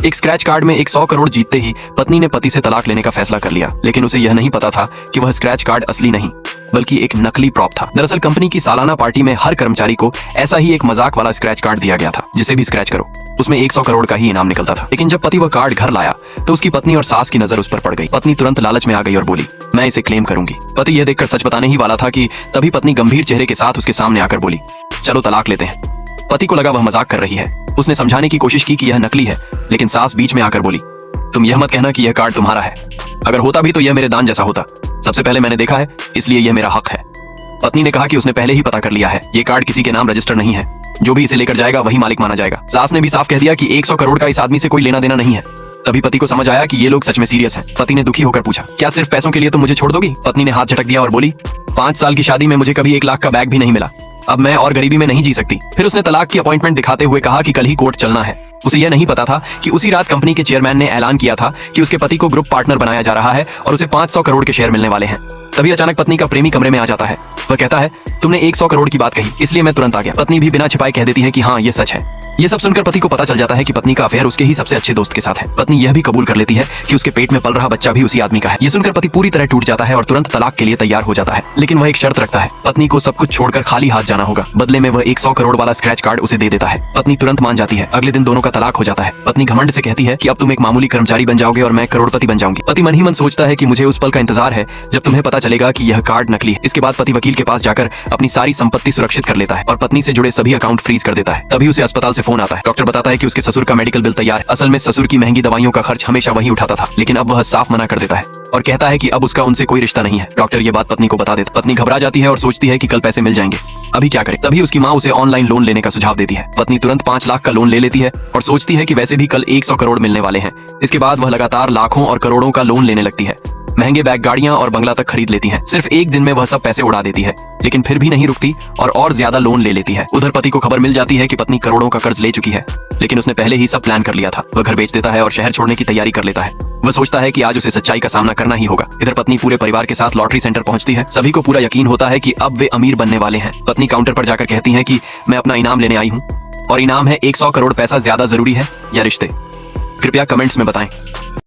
एक scratch card में 100 करोड़ जीतते ही पत्नी ने पति से तलाक लेने का फैसला कर लिया, लेकिन उसे यह नहीं पता था कि वह स्क्रैच कार्ड असली नहीं बल्कि एक नकली प्रॉप था। दरअसल कंपनी की सालाना पार्टी में हर कर्मचारी को ऐसा ही एक मजाक वाला स्क्रैच कार्ड दिया गया था, जिसे भी स्क्रैच करो उसमें 100 करोड़ का ही इनाम निकलता था। लेकिन जब पति वह कार्ड घर लाया तो उसकी पत्नी और सास की नजर उस पर पड़ गई। पत्नी तुरंत लालच में आ गई और बोली, मैं इसे क्लेम करूंगी। पति यह देखकर सच बताने ही वाला था कि तभी पत्नी गंभीर चेहरे के साथ उसके सामने आकर बोली, चलो तलाक लेते हैं। पति को लगा वह मजाक कर रही है। उसने समझाने की कोशिश की कि यह नकली है, लेकिन सास बीच में आकर बोली, तुम यह मत कहना कि यह कार्ड तुम्हारा है। अगर होता भी तो यह मेरे दान जैसा होता। सबसे पहले मैंने देखा है, इसलिए यह मेरा हक है। पत्नी ने कहा कि उसने पहले ही पता कर लिया है, ये कार्ड किसी के नाम रजिस्टर नहीं है। जो भी इसे लेकर जाएगा वही मालिक माना जाएगा। सास ने भी साफ कह दिया कि 100 करोड़ का इस आदमी से कोई लेना देना नहीं है। तभी पति को समझ आया कि ये लोग सच में सीरियस हैं। पति ने दुखी होकर पूछा, क्या सिर्फ पैसों के लिए तुम मुझे छोड़ दोगी? पत्नी ने हाथ झटक दिया और बोली, 5 साल की शादी में मुझे कभी 1 लाख का बैग भी नहीं मिला। अब मैं और गरीबी में नहीं जी सकती। फिर उसने तलाक की अपॉइंटमेंट दिखाते हुए कहा कि कल ही कोर्ट चलना है। उसे यह नहीं पता था कि उसी रात कंपनी के चेयरमैन ने ऐलान किया था कि उसके पति को ग्रुप पार्टनर बनाया जा रहा है और उसे 500 करोड़ के शेयर मिलने वाले हैं। तभी अचानक पत्नी का प्रेमी कमरे में आ जाता है। वह कहता है, तुमने 100 करोड़ की बात कही, इसलिए मैं तुरंत आ गया। पत्नी भी बिना छिपाए कह देती है कि हाँ, ये सच है। ये सब सुनकर पति को पता चल जाता है कि पत्नी का अफेयर उसके ही सबसे अच्छे दोस्त के साथ है। पत्नी यह भी कबूल कर लेती है कि उसके पेट में पल रहा बच्चा भी उसी आदमी का है। ये सुनकर पति पूरी तरह टूट जाता है और तुरंत तलाक के लिए तैयार हो जाता है। लेकिन वह एक शर्त रखता है, पत्नी को सब कुछ छोड़कर खाली हाथ जाना होगा। बदले में वह 100 करोड़ वाला स्क्रैच कार्ड उसे दे देता है। पत्नी तुरंत मान जाती है। अगले दिन दोनों का तलाक हो जाता है। पत्नी घमंड से कहती है कि अब तुम एक मामूली कर्मचारी बन जाओगे और मैं करोड़पति बन जाऊंगी। पति मन ही मन सोचता है कि मुझे उस पल का इंतजार है जब तुम्हें पता चलेगा कि यह कार्ड नकली है। इसके बाद पति वकील के पास जाकर अपनी सारी संपत्ति सुरक्षित कर लेता है और पत्नी से जुड़े सभी अकाउंट फ्रीज कर देता है। तभी उसे अस्पताल से फोन आता है। डॉक्टर बताता है कि उसके ससुर का मेडिकल बिल तैयार है। असल में ससुर की महंगी दवाइयों का खर्च हमेशा वही उठाता था, लेकिन अब वह साफ मना कर देता है और कहता है कि अब उसका उनसे कोई रिश्ता नहीं है। डॉक्टर ये बात पत्नी को बता देता। पत्नी घबरा जाती है और सोचती है कि कल पैसे मिल जाएंगे, अभी क्या करे। तभी उसकी माँ उसे ऑनलाइन लोन लेने का सुझाव देती है। पत्नी तुरंत 5 लाख का लोन ले लेती है और सोचती है कि वैसे भी कल 100 करोड़ मिलने वाले हैं। इसके बाद वह लगातार लाखों और करोड़ों का लोन लेने लगती है। महंगे बैग, गाड़ियां और बंगला तक खरीद लेती है। सिर्फ एक दिन में वह सब पैसे उड़ा देती है, लेकिन फिर भी नहीं रुकती और ज्यादा लोन ले लेती है। उधर पति को खबर मिल जाती है कि पत्नी करोड़ों का कर्ज ले चुकी है, लेकिन उसने पहले ही सब प्लान कर लिया था। वह घर बेच देता है और शहर छोड़ने की तैयारी कर लेता है। वह सोचता है कि आज उसे सच्चाई का सामना करना ही होगा। इधर पत्नी पूरे परिवार के साथ लॉटरी सेंटर पहुंचती है। सभी को पूरा यकीन होता है कि अब वे अमीर बनने वाले हैं। पत्नी काउंटर पर जाकर कहती है कि मैं अपना इनाम लेने आई हूँ और इनाम है 100 करोड़। पैसा ज्यादा जरूरी है या रिश्ते? कृपया कमेंट्स में बताएं।